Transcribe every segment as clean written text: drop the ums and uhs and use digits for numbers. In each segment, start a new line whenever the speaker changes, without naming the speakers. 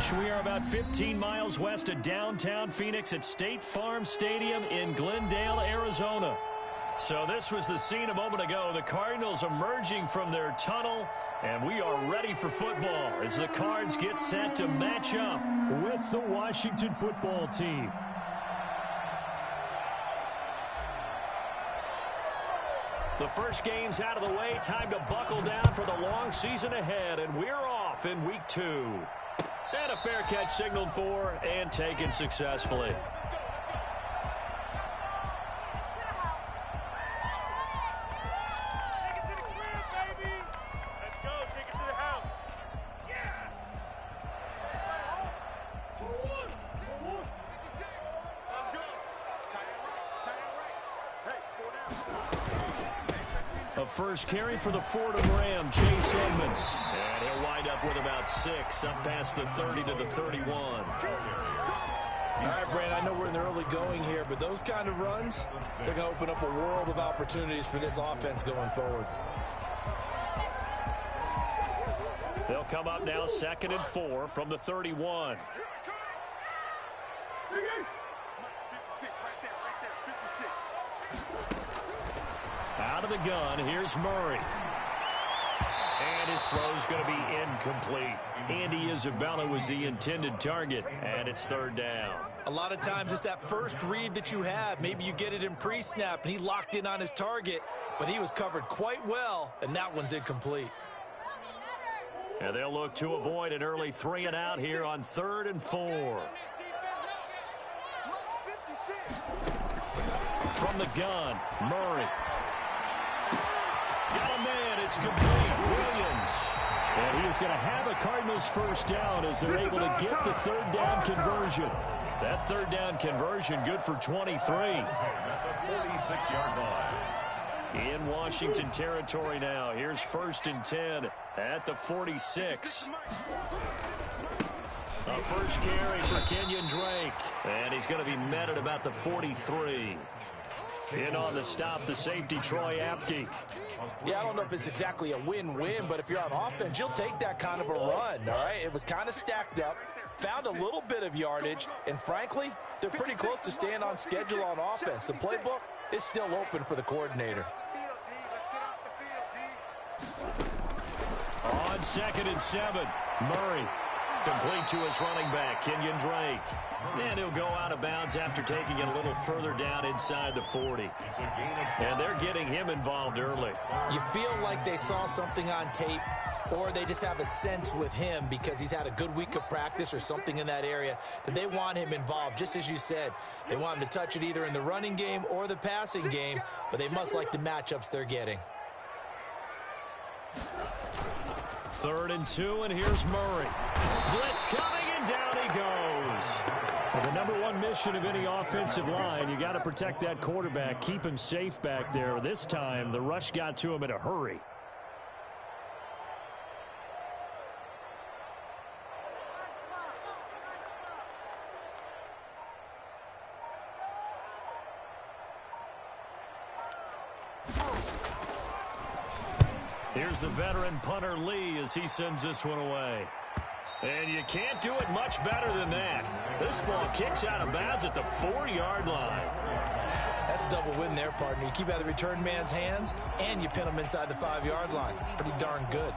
pitch. We are about 15 miles west of downtown Phoenix at State Farm Stadium in Glendale, Arizona. So this was the scene a moment ago. The Cardinals emerging from their tunnel, and we are ready for football as the Cards get set to match up with the Washington football team. The first game's out of the way. Time to buckle down for the long season ahead, and we're off in week 2. And a fair catch signaled for and taken successfully. A first carry for the Fordham Ram, Chase Edmonds. And he'll wind up with about 6, up past the 30 to the 31.
All right, Brandon, I know we're in the early going here, but those kind of runs, they're going to open up a world of opportunities for this offense going forward.
They'll come up now 2nd and 4 from the 31. Out of the gun, here's Murray. And his throw's going to be incomplete. Andy Isabella was the intended target, and it's 3rd down.
A lot of times it's that first read that you have. Maybe you get it in pre-snap, and he locked in on his target, but he was covered quite well, and that one's incomplete.
And they'll look to avoid an early 3 and out here on 3rd and 4. From the gun, Murray. Got a man, it's complete. Williams. And he's going to have a Cardinals first down as they're able to get the 3rd down conversion. That 3rd down conversion good for 23. 46-yard line. In Washington territory now. Here's 1st and 10 at the 46. A first carry for Kenyon Drake. And he's going to be met at about the 43. In on the stop, the safety, Troy Apke.
Yeah, I don't know if it's exactly a win-win, but if you're on offense, you'll take that kind of a run, all right? It was kind of stacked up, found a little bit of yardage, and frankly, they're pretty close to staying on schedule on offense. The playbook is still open for the coordinator.
On 2nd and 7, Murray. Complete to his running back, Kenyon Drake. And he'll go out of bounds after taking it a little further down inside the 40. And they're getting him involved early.
You feel like they saw something on tape, or they just have a sense with him because he's had a good week of practice or something in that area that they want him involved. Just as you said, they want him to touch it either in the running game or the passing game, but they must like the matchups they're getting.
3rd and 2, and here's Murray. Blitz coming, and down he goes. Well, the number one mission of any offensive line, you got to protect that quarterback, keep him safe back there. This time, the rush got to him in a hurry. Here's the veteran punter Lee as he sends this one away. And you can't do it much better than that. This ball kicks out of bounds at the 4-yard line.
That's a double win there, partner. You keep out of the return man's hands, and you pin him inside the 5-yard line. Pretty darn good.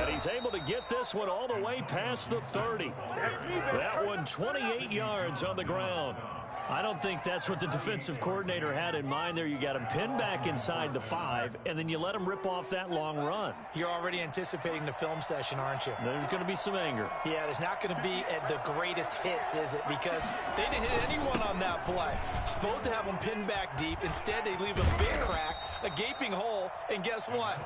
He's able to get this one all the way past the 30. That one 28 yards on the ground. I don't think that's what the defensive coordinator had in mind there. You got him pinned back inside the 5, and then you let him rip off that long run.
You're already anticipating the film session, aren't you?
There's going to be some anger.
Yeah, there's not going to be at the greatest hits, is it? Because they didn't hit anyone on that play. Supposed to have them pinned back deep. Instead, they leave a big crack, a gaping hole, and guess what?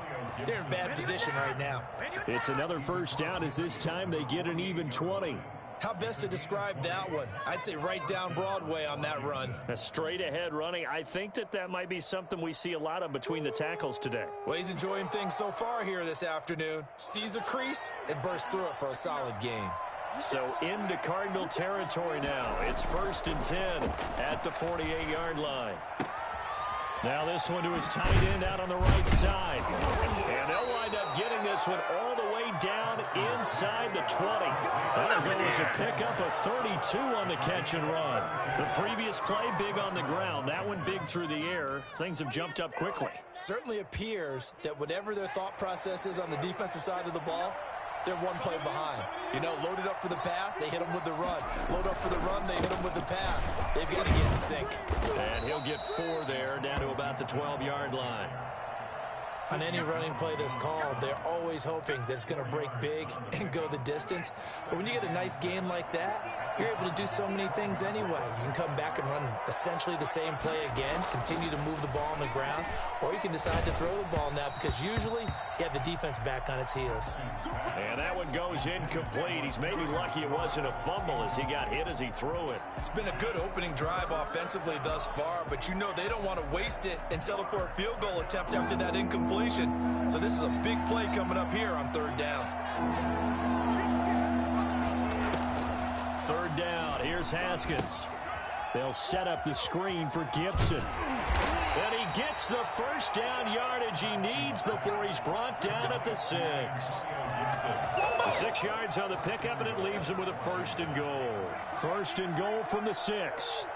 They're in bad position right now.
It's another first down as this time they get an even 20.
How best to describe that one? I'd say right down Broadway on that run.
A straight ahead running. I think that might be something we see a lot of between the tackles today.
Well, he's enjoying things so far here this afternoon. Sees a crease and bursts through it for a solid gain.
So into Cardinal territory now. It's 1st and 10 at the 48-yard line. Now this one to his tight end out on the right side. And they'll wind up getting this one all the way down inside the 20. That'll go as a pickup of 32 on the catch and run. The previous play big on the ground. That one big through the air. Things have jumped up quickly.
Certainly appears that whatever their thought process is on the defensive side of the ball, they're one play behind. You know, loaded up for the pass, they hit them with the run. Load up for the run, they hit them with the pass. They've got to get in sync.
And he'll get 4 there, down to about the 12-yard line.
On any running play that's called, they're always hoping that it's going to break big and go the distance. But when you get a nice gain like that, you're able to do so many things anyway. You can come back and run essentially the same play again, continue to move the ball on the ground, or you can decide to throw the ball now because usually you have the defense back on its heels.
And that one goes incomplete. He's maybe lucky it wasn't a fumble as he got hit as he threw it.
It's been a good opening drive offensively thus far, but you know they don't want to waste it and settle for a field goal attempt after that incompletion. So this is a big play coming up here on 3rd down.
3rd down. Here's Haskins. They'll set up the screen for Gibson. And he gets the 1st down yardage he needs before he's brought down at the 6. The 6 yards on the pickup, and it leaves him with a 1st and goal. 1st and goal from the 6.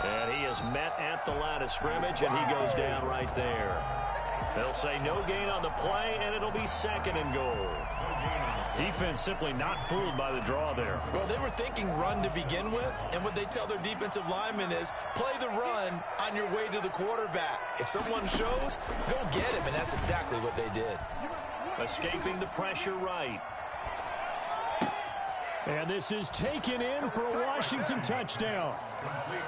And he is met at the line of scrimmage, and he goes down right there. They'll say no gain on the play, and it'll be 2nd and goal. Defense simply not fooled by the draw there.
Well, they were thinking run to begin with, and what they tell their defensive linemen is play the run on your way to the quarterback. If someone shows, go get him, and that's exactly what they did.
Escaping the pressure right. And this is taken in for a Washington touchdown.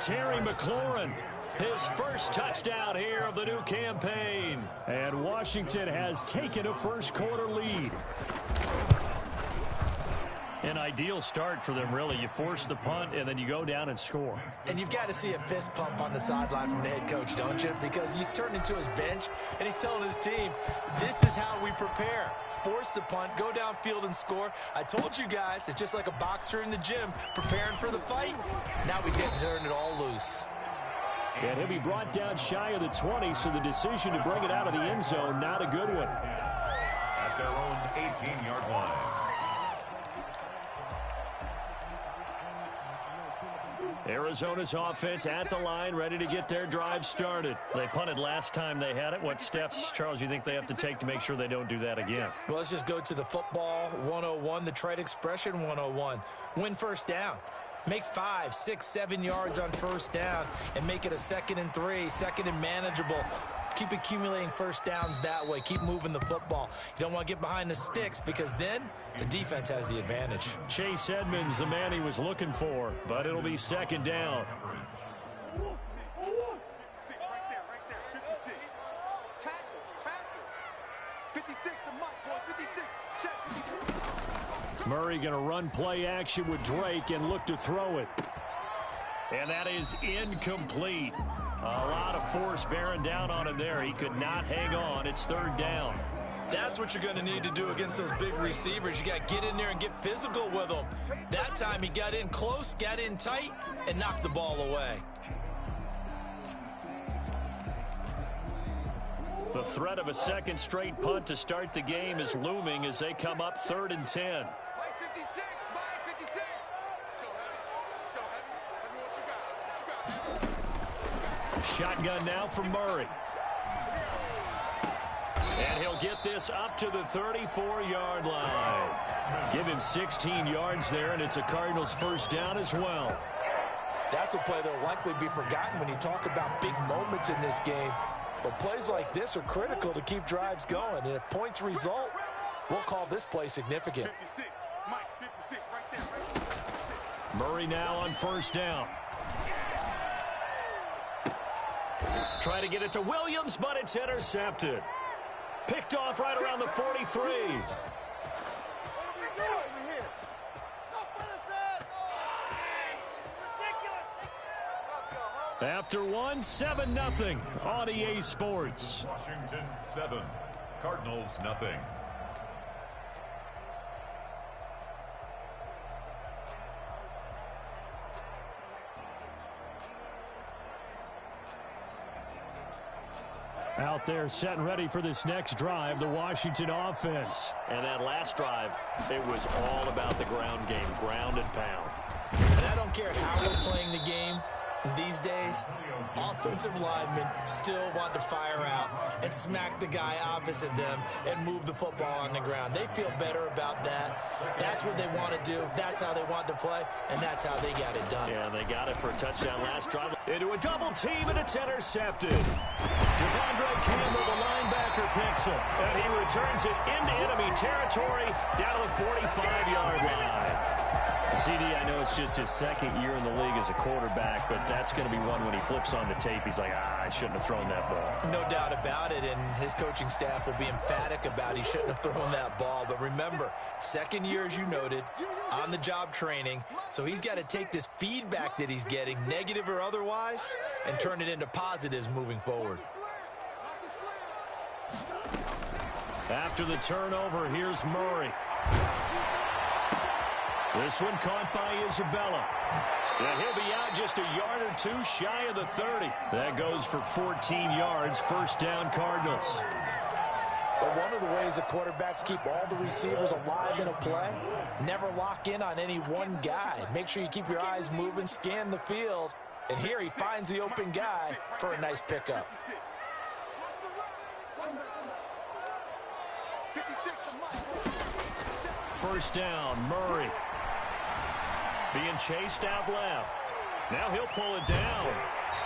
Terry McLaurin, his 1st touchdown here of the new campaign. And Washington has taken a 1st quarter lead. An ideal start for them, really. You force the punt, and then you go down and score.
And you've got to see a fist pump on the sideline from the head coach, don't you? Because he's turned into his bench, and he's telling his team, this is how we prepare. Force the punt, go downfield and score. I told you guys, it's just like a boxer in the gym preparing for the fight. Now we get to turn it all loose.
And he'll be brought down shy of the 20, so the decision to bring it out of the end zone, not a good one.
At their own 18-yard line.
Arizona's offense at the line, ready to get their drive started. They punted last time they had it. What steps, Charles, you think they have to take to make sure they don't do that again?
Well, let's just go to the football 101, the trite expression 101. Win 1st down. Make 5, 6, 7 yards on 1st down and make it a 2nd and 3, 2nd and manageable. Keep accumulating 1st downs that way. Keep moving the football. You don't want to get behind the sticks because then the defense has the advantage.
Chase Edmonds, the man he was looking for, but it'll be 2nd down. Murray going to run play action with Drake and look to throw it. And that is incomplete. A lot of force bearing down on him there. He could not hang on. It's 3rd down.
That's what you're going to need to do against those big receivers. You got to get in there and get physical with them. That time he got in close, got in tight, and knocked the ball away.
The threat of a 2nd straight punt to start the game is looming as they come up 3rd and 10. Shotgun now for Murray. And he'll get this up to the 34-yard line. Give him 16 yards there, and it's a Cardinals 1st down as well.
That's a play that will likely be forgotten when you talk about big moments in this game. But plays like this are critical to keep drives going. And if points result, we'll call this play significant.
56, Mike, 56, right there, right there. 56.
Murray now on 1st down. Try to get it to Williams, but it's intercepted. Picked off right around the 43. After one, 7-0 on EA Sports.
Washington 7, Cardinals nothing.
Out there set and ready for this next drive, the Washington offense.
And that last drive, it was all about the ground game, ground and pound.
And I don't care how we're playing the game these days, offensive linemen still want to fire out and smack the guy opposite them and move the football on the ground. They feel better about that. That's what they want to do. That's how they want to play, and that's how they got it done.
Yeah, they got it for a touchdown last drive.
Into a double team, and it's intercepted. Devondre Campbell, the linebacker, picks it, and he returns it into enemy territory down to the 45-yard line. CD, I know it's just his second year in the league as a quarterback, but that's going to be one when he flips on the tape, he's like, I shouldn't have thrown that ball.
No doubt about it, and his coaching staff will be emphatic about he shouldn't have thrown that ball. But remember, second year, as you noted, on-the-job training, so he's got to take this feedback that he's getting, negative or otherwise, and turn it into positives moving forward.
After the turnover, here's Murray. This one caught by Isabella. And he'll be out just a yard or two shy of the 30. That goes for 14 yards. First down, Cardinals.
But one of the ways the quarterbacks keep all the receivers alive in a play, never lock in on any one guy. Make sure you keep your eyes moving, scan the field. And here he finds the open guy for a nice pickup.
First down, Murray. Being chased out left. Now he'll pull it down.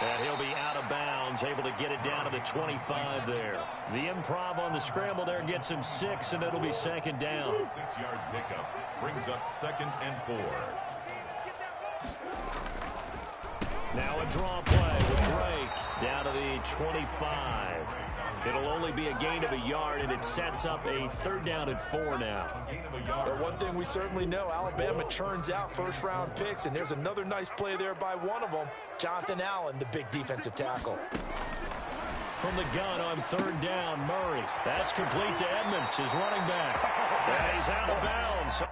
And he'll be out of bounds, able to get it down to the 25 there. The improv on the scramble there gets him 6, and it'll be second down.
6-yard pickup brings up 2nd and 4.
Now a draw play with Drake down to the 25. It'll only be a gain of a yard, and it sets up a 3rd down and 4 now.
But one thing we certainly know, Alabama churns out first-round picks, and there's another nice play there by one of them, Jonathan Allen, the big defensive tackle.
From the gun on 3rd down, Murray. That's complete to Edmonds, his running back. And he's out of bounds.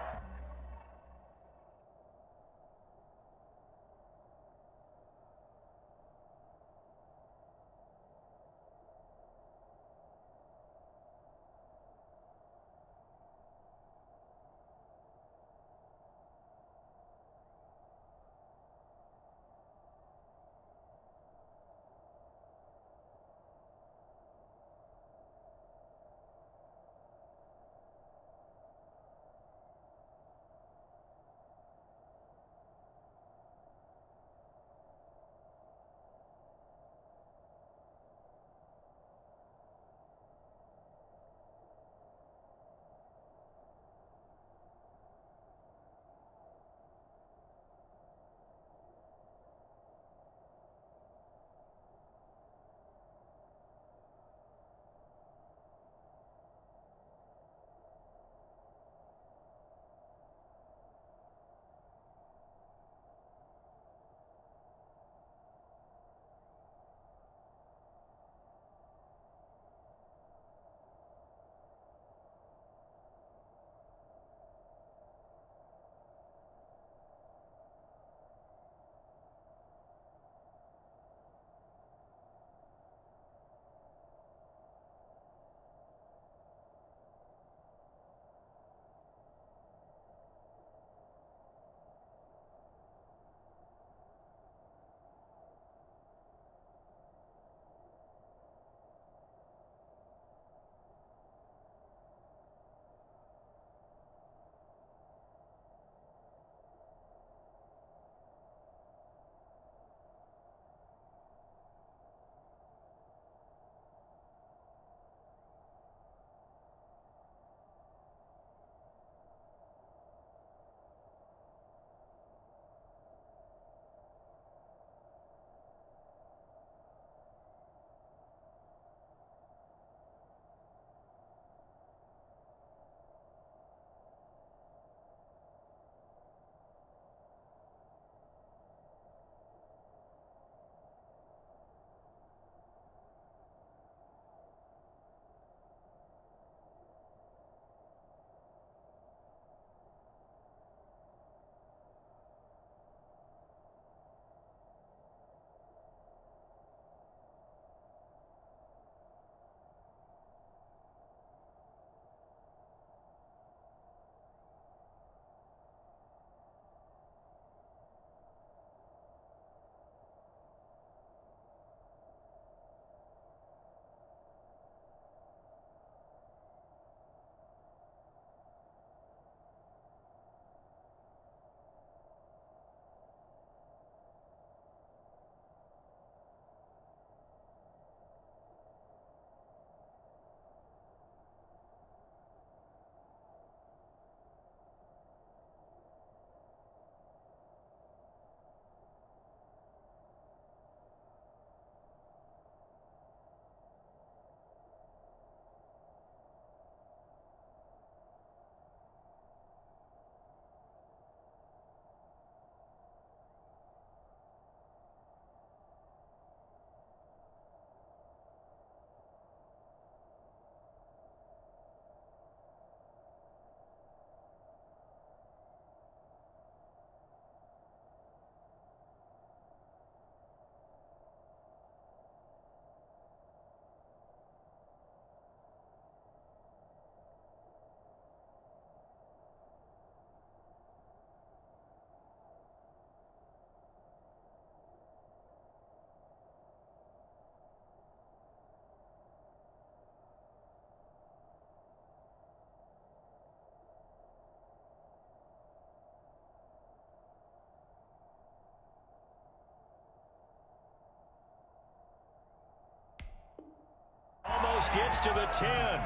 This gets to the 10.
That's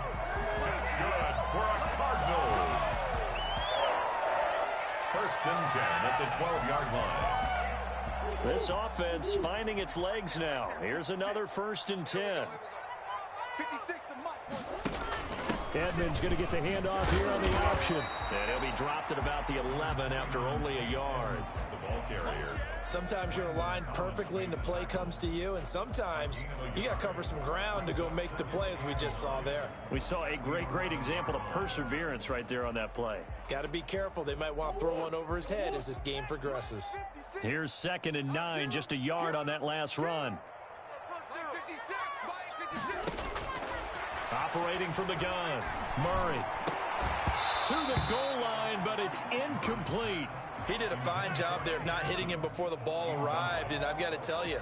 good for a Cardinals. First and 10 at the 12-yard line.
This offense finding its legs now. Here's another first and 10.
56 to Mike.
Edmonds going to get the handoff here on the option. And he'll be dropped at about the 11 after only a yard.
The ball carrier.
Sometimes you're aligned perfectly and the play comes to you, and sometimes you got to cover some ground to go make the play, as we just saw there.
We saw a great example of perseverance right there on that play.
Got to be careful. They might want to throw one over his head as this game progresses.
Here's 2nd and 9, just a yard on that last run.
56, Mike, 56.
Operating from the gun, Murray to the goal line, but it's incomplete.
He did a fine job there not hitting him before the ball arrived, and I've got to tell you,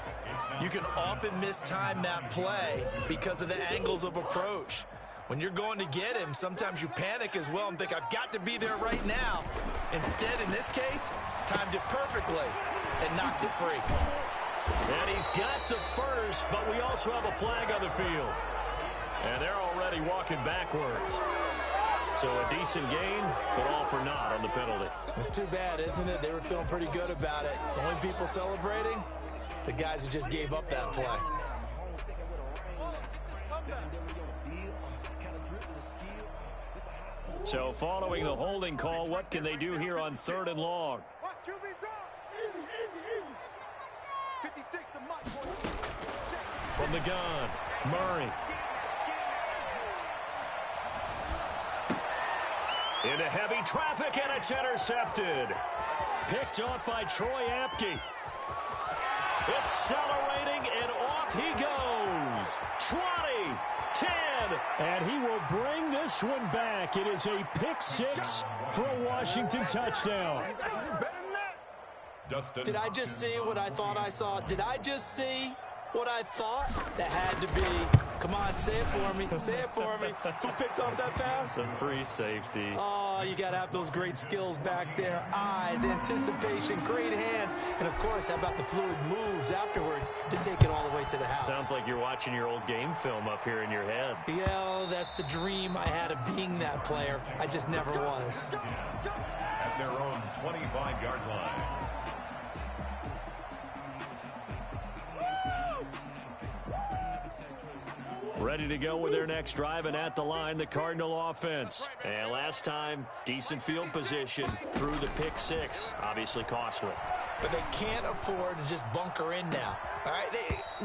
you can often mistime that play because of the angles of approach. When you're going to get him, sometimes you panic as well and think, I've got to be there right now. Instead, in this case, timed it perfectly and knocked it free.
And he's got the first, but we also have a flag on the field. And they're already walking backwards. So a decent gain, but all for naught on the penalty.
It's too bad, isn't it? They were feeling pretty good about it. The only people celebrating, the guys who just gave up that play.
So following the holding call, what can they do here on 3rd and long?
Watch QB draw. 56 to Mike.
From the gun, Murray. Into heavy traffic, and it's intercepted. Picked off by Troy Apke. Accelerating, and off he goes. 20, 10, and he will bring this one back. It is a pick 6 for a Washington touchdown.
Dustin.
Did I just see what I thought I saw? Did I just see what I thought? That had to be. Come on, say it for me. Say it for me. Who picked off that pass?
The free safety.
Oh, you got to have those great skills back there. Eyes, anticipation, great hands. And, of course, how about the fluid moves afterwards to take it all the way to the house?
Sounds like you're watching your old game film up here in your head.
Yeah, that's the dream I had of being that player. I just never was.
At their own 25-yard line.
Ready to go with their next drive, and at the line, the Cardinal offense. And last time, decent field position through the pick 6. Obviously costly.
But they can't afford to just bunker in now. All right,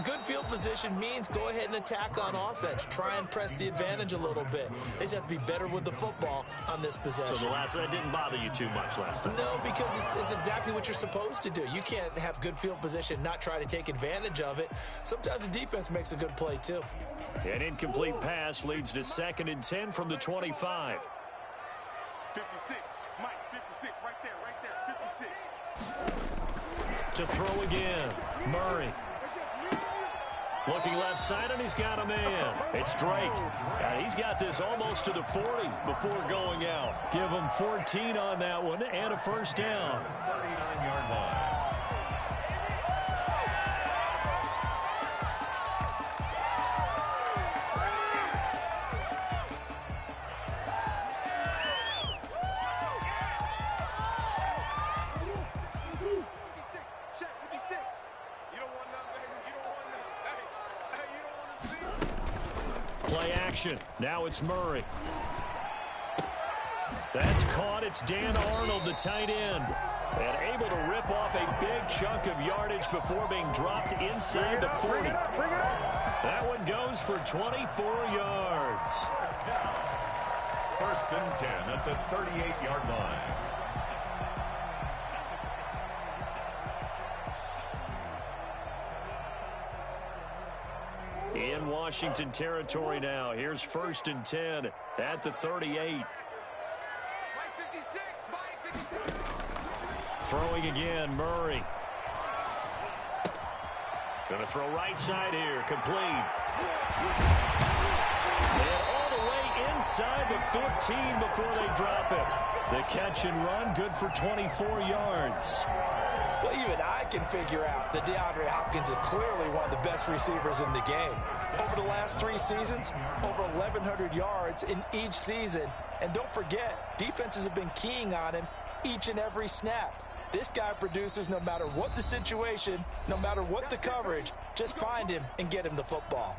good field position means go ahead and attack on offense. Try and press the advantage a little bit. They just have to be better with the football on this possession.
So the last one didn't bother you too much last time?
No, because it's exactly what you're supposed to do. You can't have good field position, not try to take advantage of it. Sometimes the defense makes a good play, too.
An incomplete pass leads to 2nd and 10 from the 25.
56, Mike, 56, right there, 56.
To throw again, Murray. Looking left side, and he's got a man. It's Drake. And he's got this almost to the 40 before going out. Give him 14 on that one and a first down.
39-yard line.
Play action. Now it's Murray. That's caught. It's Dan Arnold, the tight end. And able to rip off a big chunk of yardage before being dropped inside the 40. That one goes for 24 yards.
First and 10 at the 38-yard line.
In Washington territory now. Here's 1st and 10 at the 38. Throwing again, Murray. Gonna throw right side here, complete. And all the way inside the 15 before they drop it. The catch and run, good for 24 yards.
Well, even I can figure out that DeAndre Hopkins is clearly one of the best receivers in the game. Over the last 3 seasons, over 1,100 yards in each season. And don't forget, defenses have been keying on him each and every snap. This guy produces no matter what the situation, no matter what the coverage. Just find him and get him the football.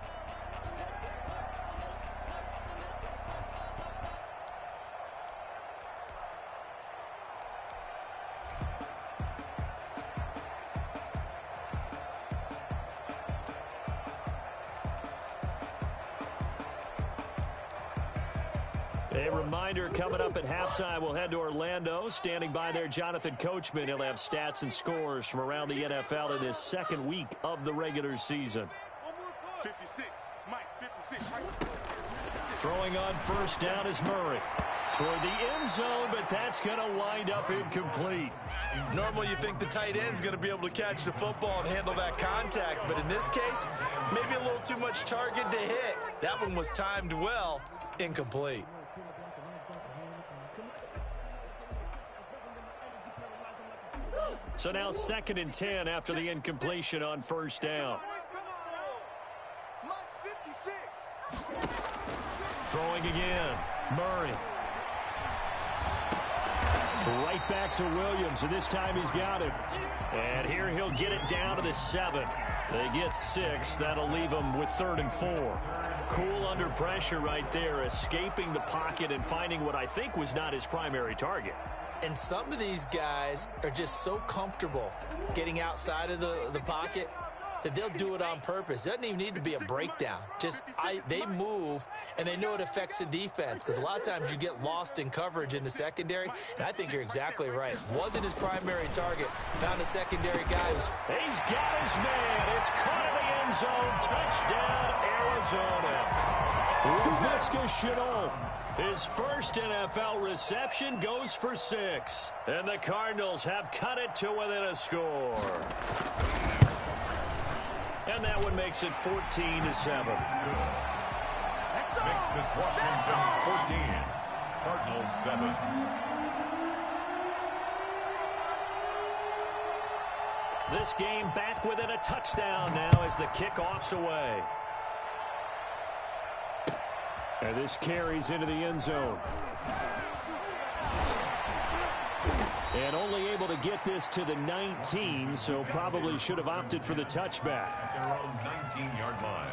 A reminder, coming up at halftime, we'll head to Orlando. Standing by there, Jonathan Coachman. He'll have stats and scores from around the NFL in this second week of the regular season.
56, Mike, 56, Mike.
Throwing on first down is Murray. Toward the end zone, but that's going to wind up incomplete.
Normally you think the tight end's going to be able to catch the football and handle that contact, but in this case, maybe a little too much target to hit. That one was timed well, incomplete.
So now 2nd and 10 after the incompletion on first down. Throwing again, Murray. Right back to Williams, and this time he's got it. And here he'll get it down to the 7. They get 6. That'll leave them with 3rd and 4. Cool under pressure right there, escaping the pocket and finding what I think was not his primary target.
And some of these guys are just so comfortable getting outside of the pocket that they'll do it on purpose. It doesn't even need to be a breakdown. They move, and they know it affects the defense, because a lot of times you get lost in coverage in the secondary, and I think you're exactly right. Wasn't his primary target. Found a secondary guy who's...
He's got his man. It's caught in the end zone. Touchdown, Arizona. Laviska Shenault. His first NFL reception goes for 6. And the Cardinals have cut it to within a score. And that one makes it 14-7.
Makes this Washington 14. Cardinals 7.
This game back within a touchdown now as the kickoff's away. And this carries into the end zone. And only able to get this to the 19, so probably should have opted for the touchback.
At their own 19-yard line.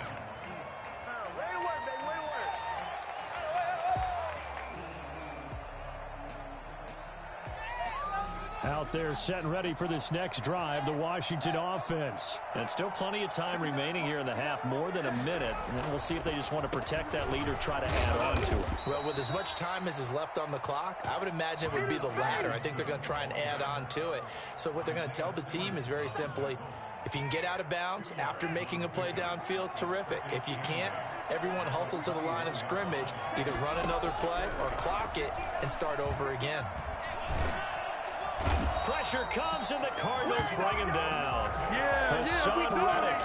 Out there set and ready for this next drive, the Washington offense. And still plenty of time remaining here in the half, more than a minute. And then we'll see if they just want to protect that lead or try to add on to it.
Well, with as much time as is left on the clock, I would imagine it would be the latter. I think they're going to try and add on to it. So what they're going to tell the team is very simply, if you can get out of bounds after making a play downfield, terrific. If you can't, everyone hustle to the line of scrimmage, either run another play or clock it and start over again.
Pressure comes, and the Cardinals bring him down. Hassan Reddick.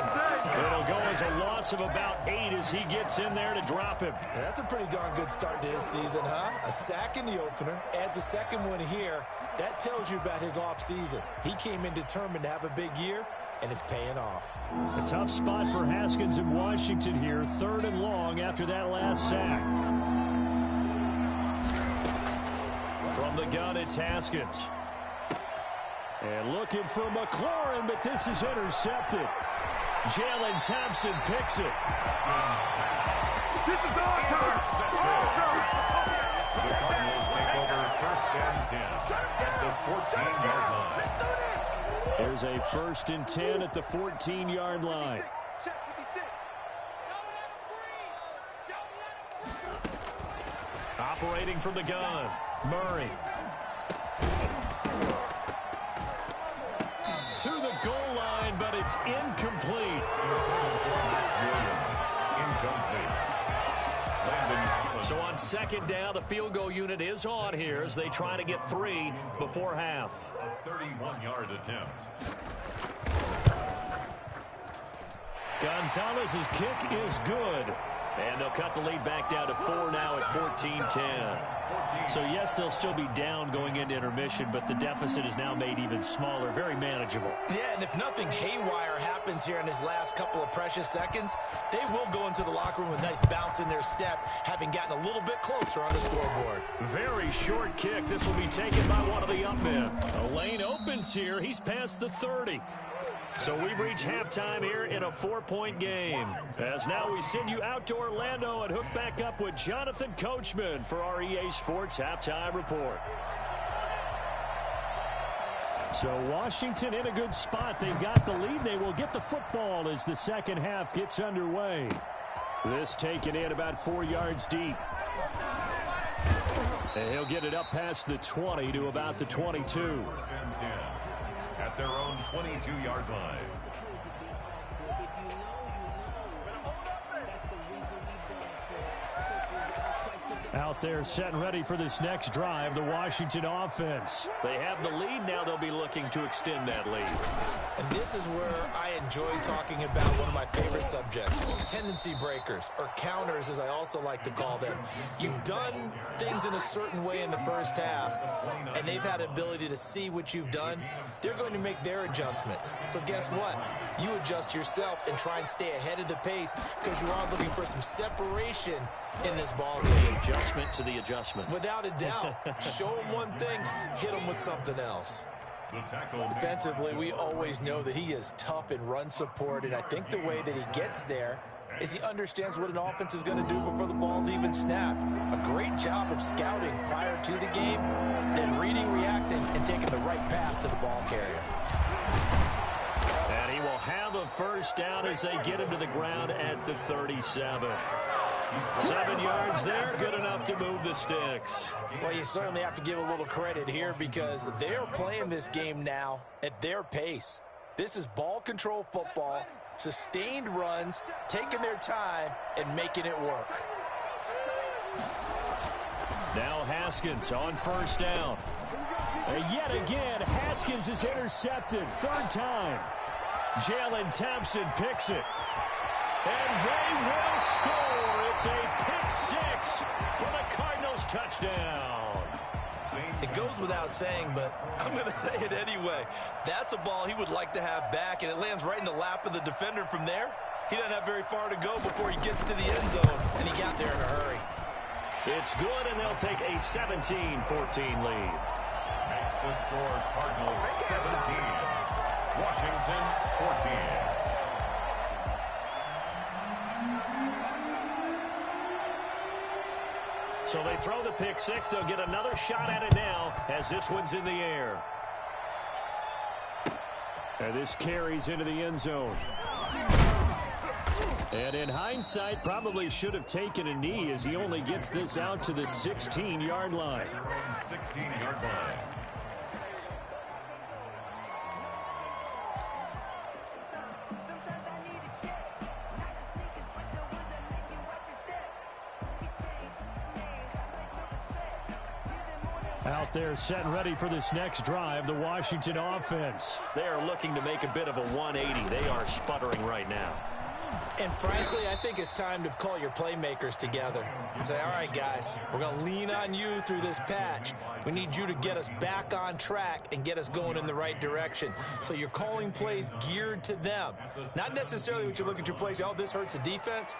It'll go as a loss of about 8 as he gets in there to drop him.
Yeah, that's a pretty darn good start to his season, huh? A sack in the opener, adds a second one here. That tells you about his offseason. He came in determined to have a big year, and it's paying off.
A tough spot for Haskins in Washington here. 3rd and long after that last sack. From the gun, it's Haskins. And looking for McLaurin, but this is intercepted. Jalen Thompson picks it.
This is our turn. Our turn.
The Cardinals take over 1st and 10 at the 14-yard line.
There's a 1st and 10 at the 14-yard line. Operating from the gun, Murray. To the goal line, but it's incomplete. So on 2nd down, the field goal unit is on here as they try to get 3 before half.
A 31-yard attempt.
Gonzalez's kick is good. And they'll cut the lead back down to 4 now at 14-10. So, yes, they'll still be down going into intermission, but the deficit is now made even smaller, very manageable.
Yeah, and if nothing haywire happens here in his last couple of precious seconds, they will go into the locker room with a nice bounce in their step, having gotten a little bit closer on the scoreboard.
Very short kick. This will be taken by one of the up men. A lane opens here. He's past the 30. So we've reached halftime here in a 4-point game. As now we send you out to Orlando and hook back up with Jonathan Coachman for our EA Sports Halftime Report. So Washington in a good spot. They've got the lead. They will get the football as the second half gets underway. This taken in about 4 yards deep. And he'll get it up past the 20 to about the 22.
At their own 22-yard line.
Out there set and ready for this next drive, the Washington offense. They have the lead. Now they'll be looking to extend that lead.
And this is where I enjoy talking about one of my favorite subjects, tendency breakers, or counters as I also like to call them. You've done things in a certain way in the first half, and they've had the ability to see what you've done. They're going to make their adjustments. So guess what? You adjust yourself and try and stay ahead of the pace because you are looking for some separation in this ball game.
Adjustment to the adjustment.
Without a doubt. Show them one thing, hit them with something else. Defensively, we always know that he is tough in run support, and I think the way that he gets there is he understands what an offense is going to do before the ball's even snapped. A great job of scouting prior to the game, then reading, reacting, and taking the right path to the ball carrier.
And he will have a first down as they get him to the ground at the 37. 7 yards there, good enough to move the sticks.
Well, you certainly have to give a little credit here because they're playing this game now at their pace. This is ball control football, sustained runs, taking their time, and making it work.
Now Haskins on first down. And yet again, Haskins is intercepted. Third time. Jalen Thompson picks it. And they will score. It's a pick six for the Cardinals touchdown.
It goes without saying, but I'm going to say it anyway. That's a ball he would like to have back, and it lands right in the lap of the defender from there. He doesn't have very far to go before he gets to the end zone, and he got there in a hurry.
It's good, and they'll take a 17-14 lead.
Makes the score Cardinals 17, Washington 14.
So they throw the pick six. They'll get another shot at it now as this one's in the air. And this carries into the end zone. And in hindsight, probably should have taken a knee as he only gets this out to the 16-yard line.
16-yard line.
Out there set and ready for this next drive, the Washington offense. They are looking to make a bit of a 180. They are sputtering right now.
And frankly, I think it's time to call your playmakers together and say, all right, guys, we're going to lean on you through this patch. We need you to get us back on track and get us going in the right direction. So you're calling plays geared to them. Not necessarily when you look at your plays, oh, this hurts the defense.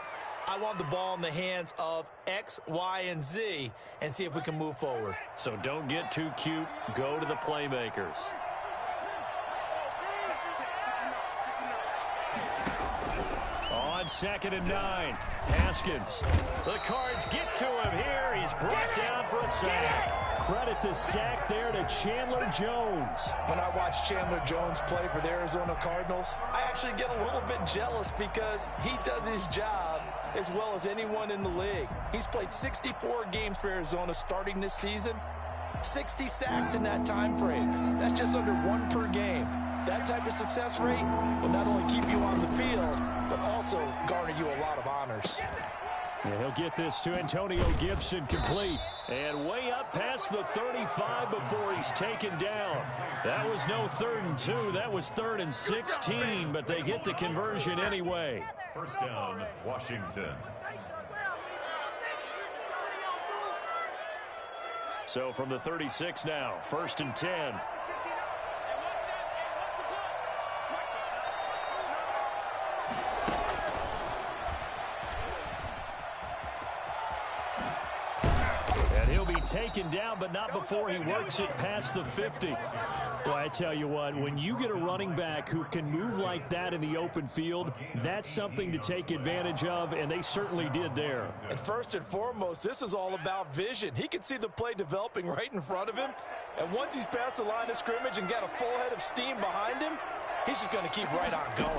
I want the ball in the hands of X, Y, and Z and see if we can move forward.
So don't get too cute. Go to the playmakers. On 2nd and 9, Haskins. The Cards get to him here. He's brought down for a sack. Credit the sack there to Chandler Jones.
When I watch Chandler Jones play for the Arizona Cardinals, I actually get a little bit jealous because he does his job as well as anyone in the league. He's played 64 games for Arizona starting this season, 60 sacks in that time frame. That's just under 1 per game. That type of success rate will not only keep you on the field, but also garner you a lot of honors.
And he'll get this to Antonio Gibson complete. And way up past the 35 before he's taken down. That was no 3rd and 2. That was 3rd and 16, but they get the conversion anyway.
First down, Washington.
So from the 36 now, 1st and 10. And he'll be taken down, but not before he works it past the 50. Well, I tell you what, when you get a running back who can move like that in the open field, that's something to take advantage of, and they certainly did there.
And first and foremost, this is all about vision. He can see the play developing right in front of him, and once he's past the line of scrimmage and got a full head of steam behind him, he's just going to keep right on going.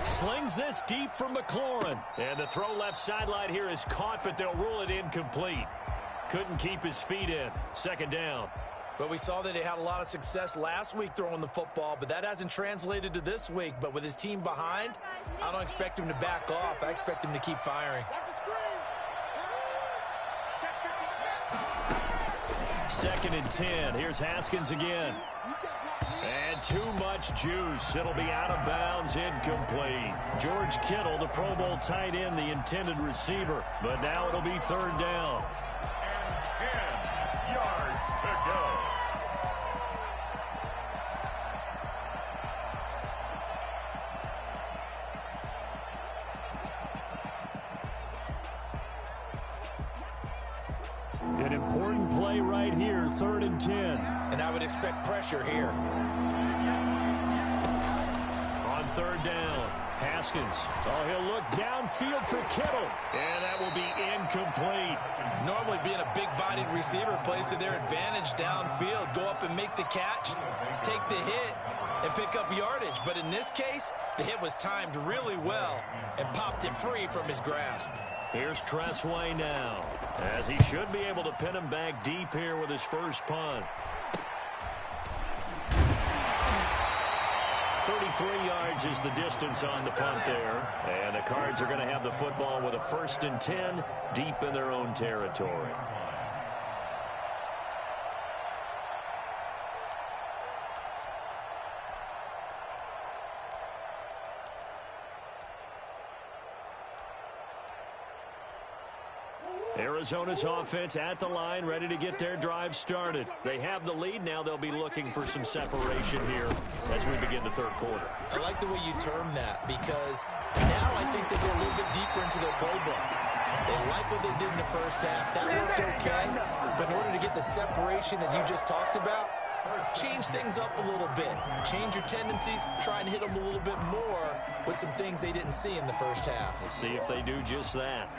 Slings this deep from McLaurin. And the throw left sideline here is caught, but they'll rule it incomplete. Couldn't keep his feet in. 2nd down.
But we saw that he had a lot of success last week throwing the football, but that hasn't translated to this week. But with his team behind, I don't expect him to back off. I expect him to keep firing.
2nd and 10. Here's Haskins again. And too much juice. It'll be out of bounds, incomplete. George Kittle, the Pro Bowl tight end, the intended receiver. But now it'll be 3rd down.
And 10 yards to go.
An important play right here, 3rd and 10.
And I would expect pressure here.
On 3rd down, Haskins. Oh, he'll look downfield for Kittle. And that will be incomplete.
Normally being a big-bodied receiver plays to their advantage downfield. Go up and make the catch, take the hit, and pick up yardage. But in this case, the hit was timed really well and popped it free from his grasp.
Here's Tressway now, as he should be able to pin him back deep here with his first punt. 33 yards is the distance on the punt there. And the Cards are going to have the football with a 1st and 10 deep in their own territory. Arizona's offense at the line, ready to get their drive started. They have the lead. Now they'll be looking for some separation here as we begin the 3rd quarter.
I like the way you term that, because now I think they go a little bit deeper into their playbook. They like what they did in the first half. That worked okay. But in order to get the separation that you just talked about, change things up a little bit. Change your tendencies. Try and hit them a little bit more with some things they didn't see in the first half.
We'll see if they do just that.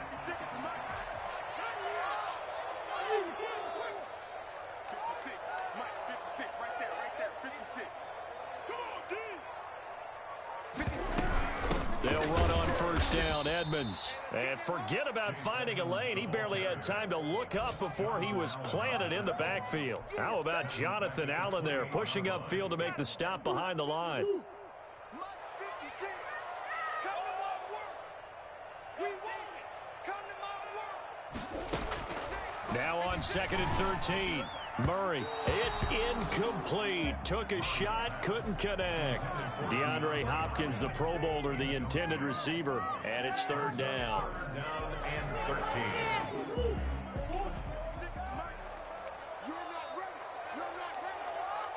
They'll run on 1st down, Edmonds. And forget about finding a lane. He barely had time to look up before he was planted in the backfield. How about Jonathan Allen there, pushing upfield to make the stop behind the line? Now on 2nd and 13. Murray, it's incomplete. Took a shot, couldn't connect. DeAndre Hopkins, the Pro Bowler, the intended receiver, and it's 3rd down.
Down and 13.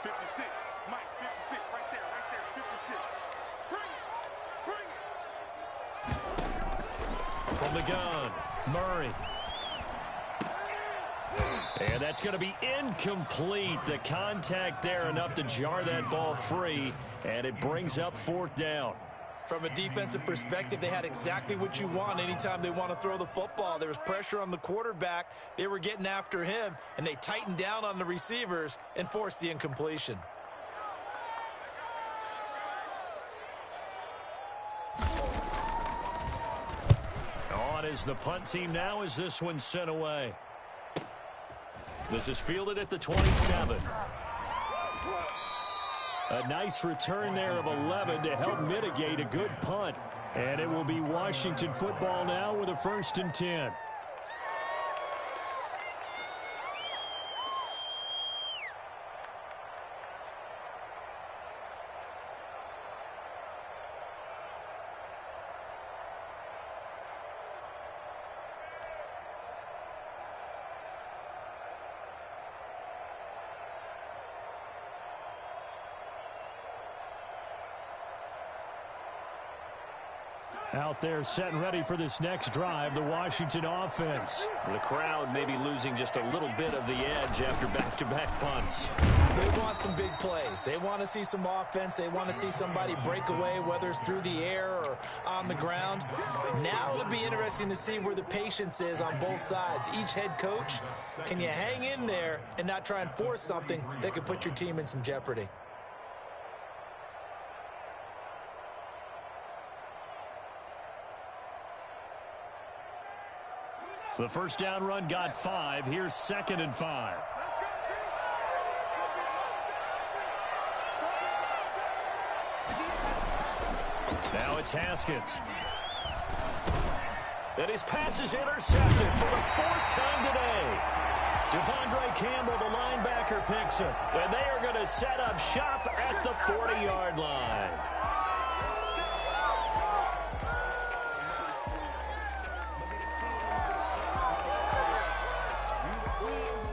56, Mike, 56, right there, 56. Bring it.
From the gun, Murray. And that's going to be incomplete. The contact there enough to jar that ball free, and it brings up 4th down.
From a defensive perspective, they had exactly what you want anytime they want to throw the football. There was pressure on the quarterback. They were getting after him, and they tightened down on the receivers and forced the incompletion.
On is the punt team now as this one's sent away. This is fielded at the 27. A nice return there of 11 to help mitigate a good punt. And it will be Washington football now with a 1st and 10. Out there setting ready for this next drive, the Washington offense.
The crowd may be losing just a little bit of the edge after back-to-back punts.
They want some big plays. They want to see some offense. They want to see somebody break away, whether it's through the air or on the ground. Now it'll be interesting to see where the patience is on both sides. Each head coach, can you hang in there and not try and force something that could put your team in some jeopardy?
The first down run got 5. Here's 2nd and 5. Now it's Haskins. And his pass is intercepted for the 4th time today. Devondre Campbell, the linebacker, picks it. And they are going to set up shop at the 40-yard line.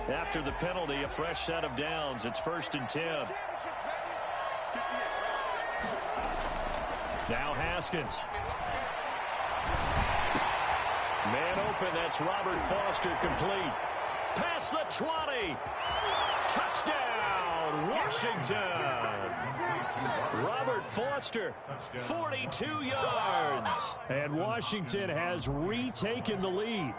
After the penalty, a fresh set of downs. It's 1st and 10. Now Haskins. Man open, that's Robert Foster, complete. Past the 20. Touchdown, Washington. Robert Foster, 42 yards. And Washington has retaken the lead.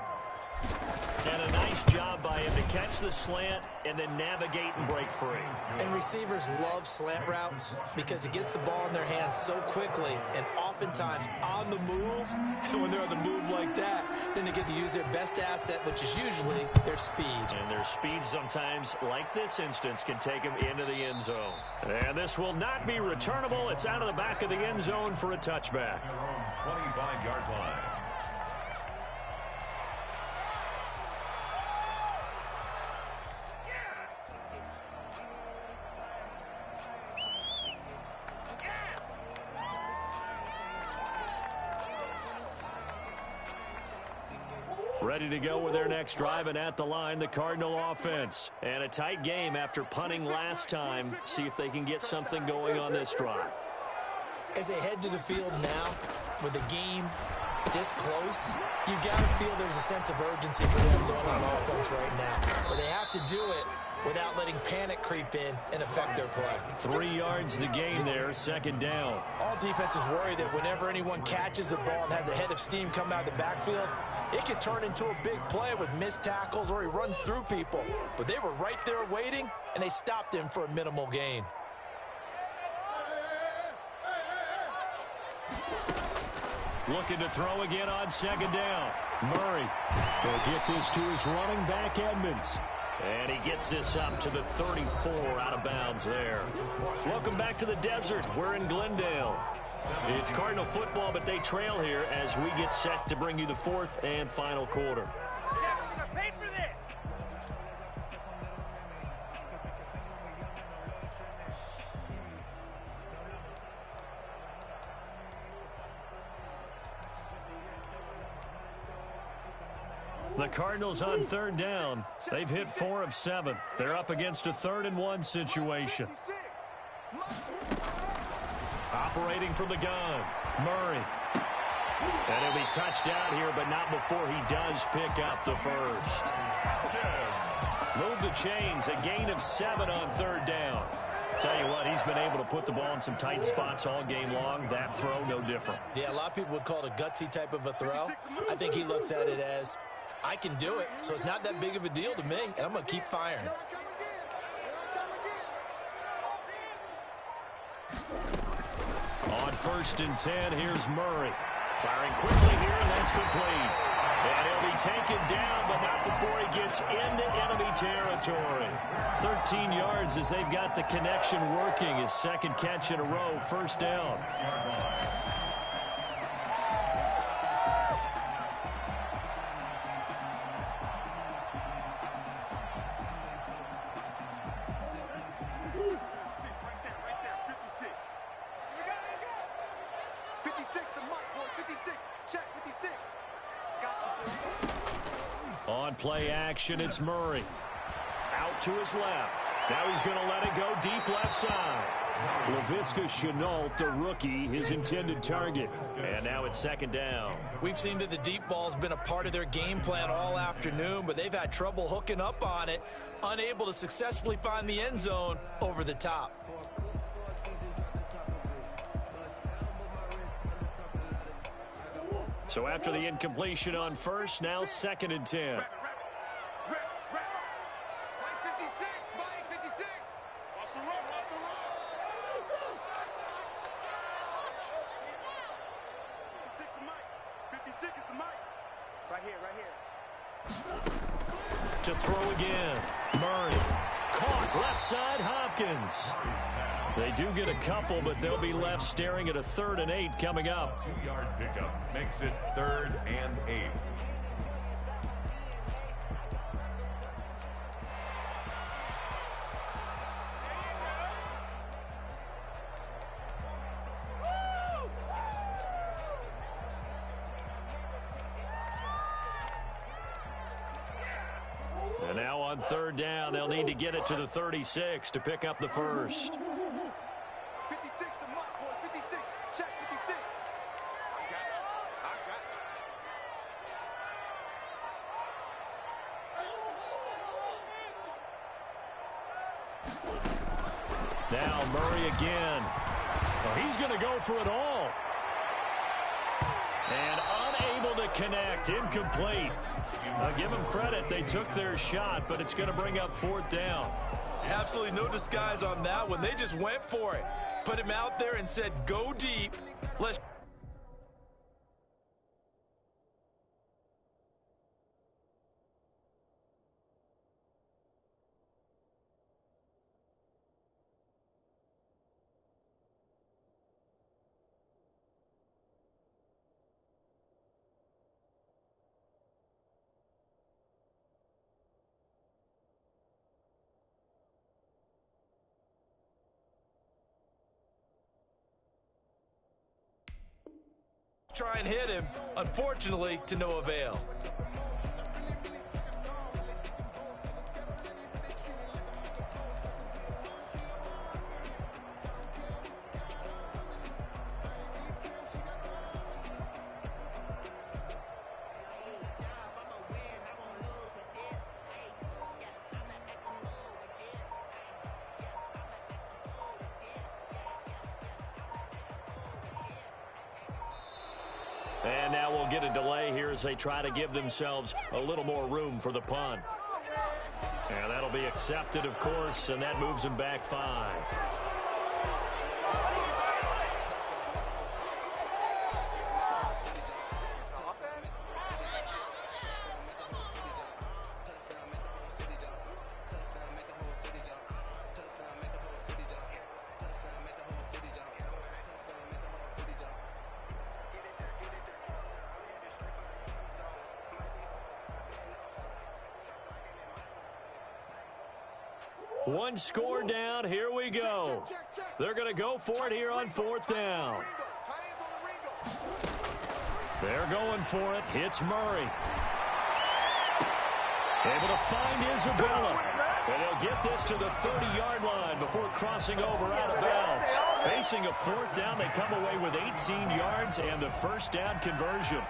And a nice job by him to catch the slant and then navigate and break free.
And receivers love slant routes because it gets the ball in their hands so quickly and oftentimes on the move. And when they're on the move like that, then they get to use their best asset, which is usually their speed.
And their speed sometimes, like this instance, can take them into the end zone.
And this will not be returnable. It's out of the back of the end zone for a touchback.
25-yard line.
Ready to go with their next drive, and at the line, the Cardinal offense. And a tight game after punting last time. See if they can get something going on this drive.
As they head to the field now, with the game this close, you've got to feel there's a sense of urgency for them going on offense right now. But they have to do it without letting panic creep in and affect their play.
3 yards the gain there, 2nd down.
All defenses worry that whenever anyone catches the ball and has a head of steam come out of the backfield, it can turn into a big play with missed tackles or he runs through people. But they were right there waiting, and they stopped him for a minimal gain.
Looking to throw again on 2nd down. Murray will get this to his running back, Edmonds. And he gets this up to the 34, out of bounds there. Welcome back to the desert. We're in Glendale. It's Cardinal football, but they trail here as we get set to bring you the 4th and final quarter. The Cardinals on 3rd down. They've hit 4 of 7. They're up against a 3rd and 1 situation. Operating from the gun, Murray. And he'll be touched out here, but not before he does pick up the first. Move the chains, a gain of 7 on 3rd down. Tell you what, he's been able to put the ball in some tight spots all game long. That throw, no different.
Yeah, a lot of people would call it a gutsy type of a throw. I think he looks at it as, I can do it, so it's not that big of a deal to me, and I'm going to keep firing.
On 1st and 10, here's Murray. Firing quickly here, and that's complete. And he'll be taken down, but not before he gets into enemy territory. 13 yards as they've got the connection working. His 2nd catch in a row, 1st down. On play action, it's Murray. Out to his left. Now he's going to let it go deep left side. Laviska Shenault, the rookie, his intended target. And now it's second down.
We've seen that the deep ball's been a part of their game plan all afternoon, but they've had trouble hooking up on it, unable to successfully find the end zone over the top.
So after the incompletion on first, now second and 10. To throw again. Murray. Caught left side, Hopkins. They do get a couple, but they'll be left staring at a 3rd and 8 coming up.
2-yard pickup makes it 3rd and 8.
And now on 3rd down, they'll need to get it to the 36 to pick up the first.
56 to Mike, boys. 56. Check 56. I got you.
Now Murray again. Well, he's going to go for it all. And unable to connect. Incomplete. I'll give them credit. They took their shot, but it's going to bring up 4th down.
Absolutely no disguise on that one. They just went for it. Put him out there and said, go deep. Let's... try and hit him, unfortunately, to no avail.
And now we'll get a delay here as they try to give themselves a little more room for the punt. And that'll be accepted, of course, and that moves them back 5. One score down. Here we go. They're going to go for it here on 4th down. They're going for it. Hits Murray. Able to find Isabella. And he'll get this to the 30-yard line before crossing over out of bounds. Facing a 4th down, they come away with 18 yards and the first down conversion.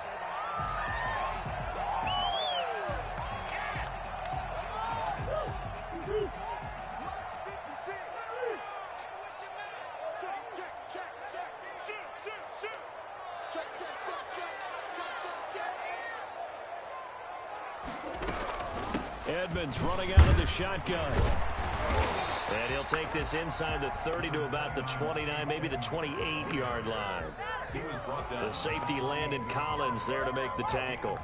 Edmonds running out of the shotgun. And he'll take this inside the 30 to about the 29, maybe the 28-yard line. The safety, Landon Collins, there to make the tackle.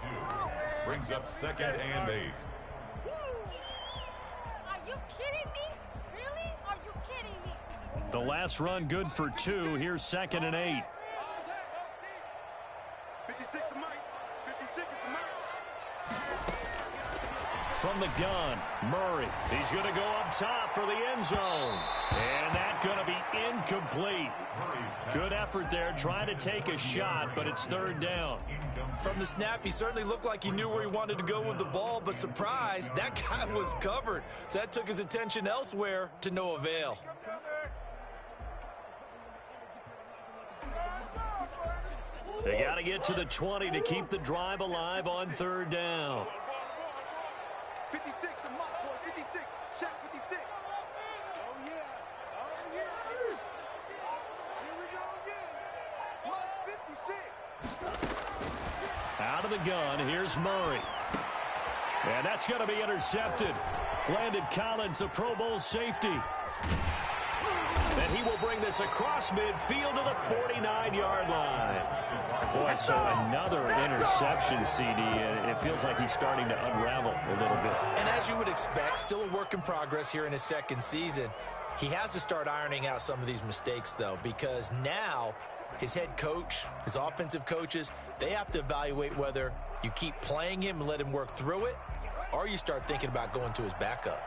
Brings up 2nd and 8.
Are you kidding me? Really? Are you kidding me?
The last run good for 2. Here's 2nd and 8.
56 to Mike. 56 to Mike.
From the gun, Murray. He's going to go up top for the end zone. And that's going to be incomplete. Good effort there, trying to take a shot, but it's 3rd down.
From the snap, he certainly looked like he knew where he wanted to go with the ball, but surprise, that guy was covered. So that took his attention elsewhere to no avail.
They got to get to the 20 to keep the drive alive on third down.
56, the mark, boy. 56. Check 56. Oh, yeah. Oh, yeah. Here we go again. Mark 56.
Out of the gun, here's Murray. And that's going to be intercepted. Landon Collins, the Pro Bowl safety. And he will bring this across midfield to the 49-yard line. Boy, so another interception, CD. It feels like he's starting to unravel a little bit.
And as you would expect, still a work in progress here in his second season. He has to start ironing out some of these mistakes, though, because now his head coach, his offensive coaches, they have to evaluate whether you keep playing him and let him work through it, or you start thinking about going to his backup.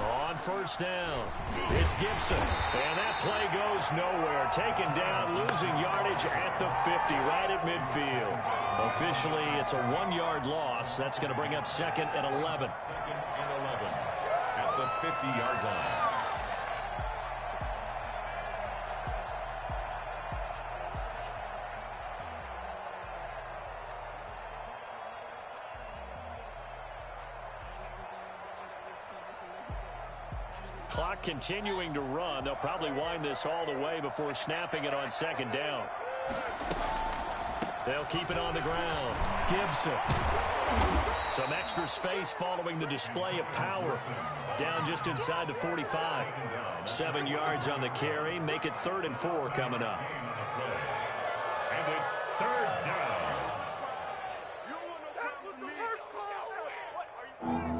On first down, it's Gibson. And that play goes nowhere. Taken down, losing yardage at the 50, right at midfield. Officially, it's a 1-yard loss. That's going to bring up second and 11.
Second and 11 at the 50-yard line.
Clock continuing to run. They'll probably wind this all the way before snapping it on second down. They'll keep it on the ground. Gibson. Some extra space following the display of power. Down just inside the 45. 7 yards on the carry. Make it 3rd and 4 coming up.
And it's third down.
You don't want no problem with me. What are you?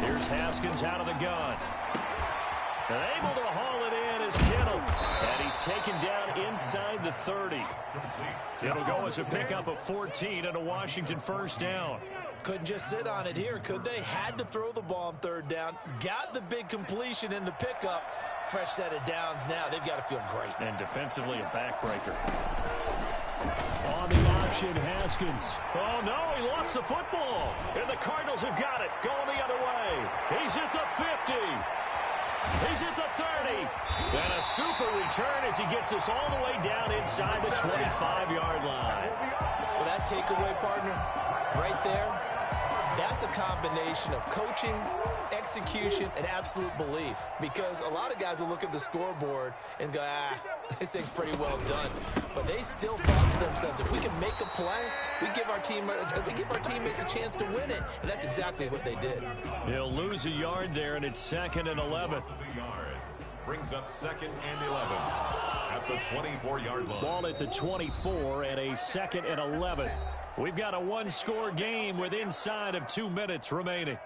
Here's Haskins out of the gun. And able to haul it in is Kittle. And he's taken down inside the 30. It'll go as a pickup of 14 and a Washington first down.
Couldn't just sit on it here, could they? Had to throw the ball on third down. Got the big completion in the pickup. Fresh set of downs now. They've got to feel great.
And defensively, a backbreaker. On the option, Haskins. Oh, no, he lost the football. And the Cardinals have got it. Going the other way. He's at the 50. He's at the 30. And a super return as he gets us all the way down inside the 25-yard line.
Well, that takeaway, partner, right there, that's a combination of coaching, execution, and absolute belief. Because a lot of guys will look at the scoreboard and go, this thing's pretty well done. But they still thought to themselves, if we can make a play, we give our teammates a chance to win it. And that's exactly what they did.
He'll lose a yard there, and it's 2nd and 11.
Brings up 2nd and 11 at the 24-yard line.
Ball at the 24 and a 2nd and 11. We've got a one-score game with inside of 2 minutes remaining.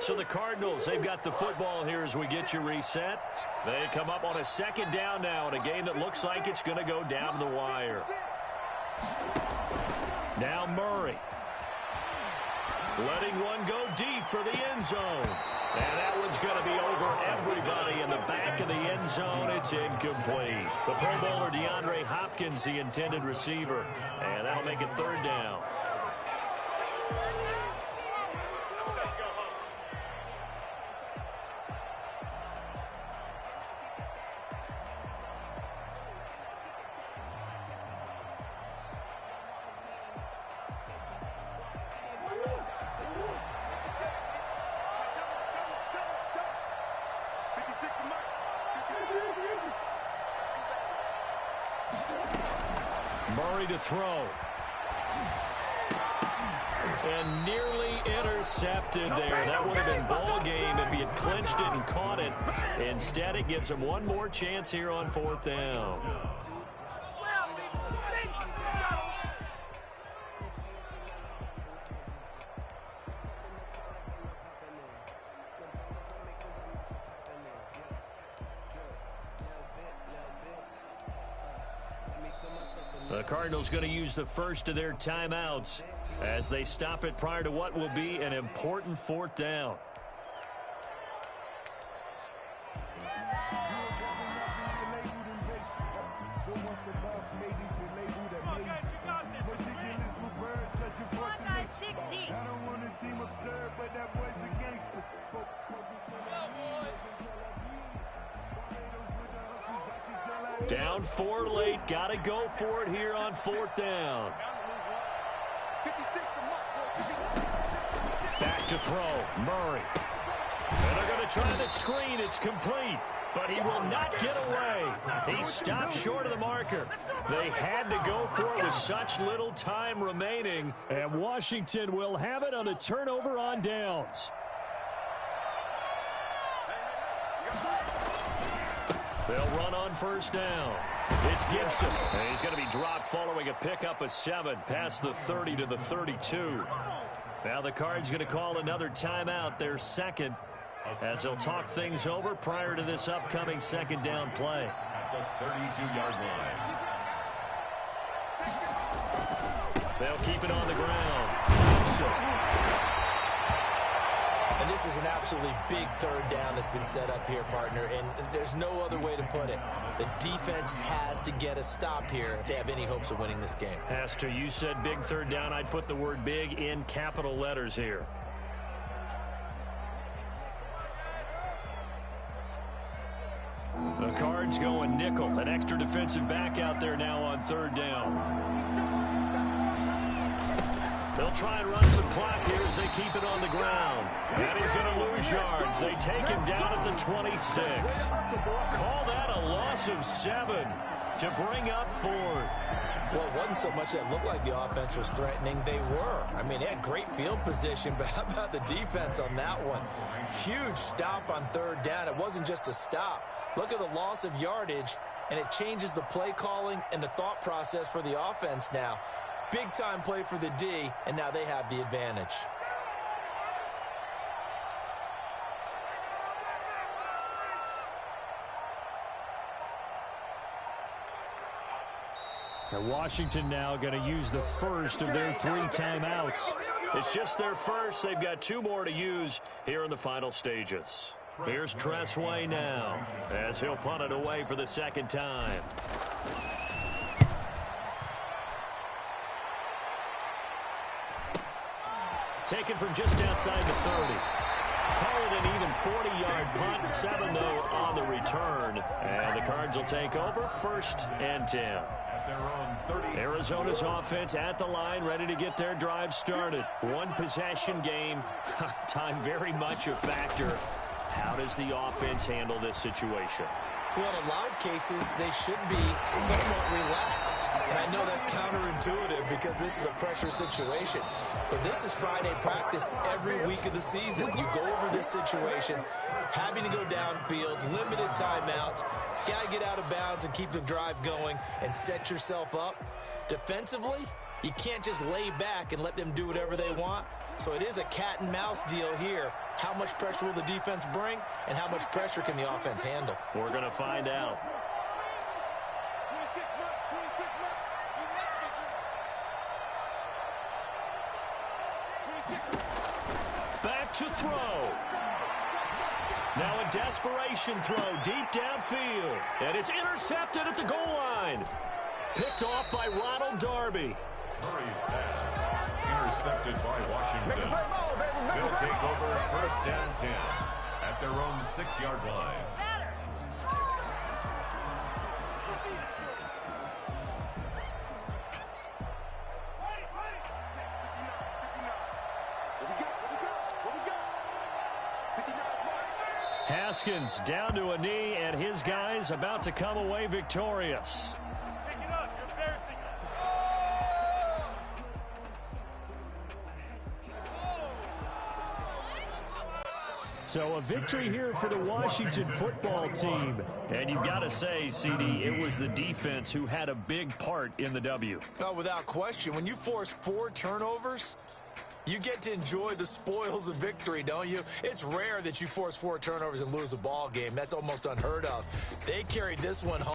So the Cardinals, they've got the football here as we get you reset. They come up on a 2nd down now in a game that looks like it's going to go down the wire. Now Murray. Letting one go deep for the end zone. And that one's going to be over everybody in the back of the end zone. It's incomplete. The Pro Bowler DeAndre Hopkins, the intended receiver. And that'll make it 3rd down. Murray to throw. And nearly intercepted there. That would have been ball game if he had clinched it and caught it. Instead, it gives him one more chance here on 4th down. The Cardinals going to use the first of their timeouts as they stop it prior to what will be an important 4th down. Down 4 late. Got to go for it here on 4th down. Back to throw. Murray. And they're going to try the screen. It's complete. But he will not get away. He stopped short of the marker. They had to go for it with such little time remaining. And Washington will have it on a turnover on downs. They'll run on 1st down. It's Gibson. And he's going to be dropped following a pickup of 7 past the 30 to the 32. Now the Cards going to call another timeout, their second, as they'll talk things over prior to this upcoming 2nd down play.
At the 32-yard line.
They'll keep it on the ground. Gibson.
And this is an absolutely big 3rd down that's been set up here, partner, and there's no other way to put it. The defense has to get a stop here if they have any hopes of winning this game.
Pastor, you said big 3rd down. I'd put the word big in capital letters here. The Cards going nickel. An extra defensive back out there now on 3rd down. They'll try and run some clock here as they keep it on the ground. And he's going to lose yards. They take him down at the 26. Call that a loss of 7 to bring up 4th.
Well, it wasn't so much that looked like the offense was threatening. They were. I mean, they had great field position, but how about the defense on that one? Huge stop on 3rd down. It wasn't just a stop. Look at the loss of yardage, and it changes the play calling and the thought process for the offense now. Big-time play for the D, and now they have the advantage.
And Washington now going to use the first of their 3 timeouts. It's just their first. They've got 2 more to use here in the final stages. Here's Tressway now as he'll punt it away for the 2nd time. Taken from just outside the 30. Call it an even 40-yard punt. 7, though, on the return. And the Cards will take over 1st and 10. Arizona's offense at the line, ready to get their drive started. 1 possession game. Time very much a factor. How does the offense handle this situation?
Well, in a lot of cases, they should be somewhat relaxed. And I know that's counterintuitive because this is a pressure situation. But this is Friday practice every week of the season. You go over this situation, having to go downfield, limited timeouts, got to get out of bounds and keep the drive going and set yourself up. Defensively, you can't just lay back and let them do whatever they want. So it is a cat and mouse deal here. How much pressure will the defense bring, and how much pressure can the offense handle?
We're going to find out. Back to throw. Now a desperation throw deep downfield. And it's intercepted at the goal line. Picked off by Ronald Darby.
Murray's pass intercepted by Washington. They'll take over 1st and 10 at their own 6-yard line.
Haskins down to a knee, and his guys about to come away victorious. So a victory here for the Washington football team. And you've got to say, CD, it was the defense who had a big part in the W.
Oh, without question. When you force 4 turnovers, you get to enjoy the spoils of victory, don't you? It's rare that you force 4 turnovers and lose a ball game. That's almost unheard of. They carried this one home.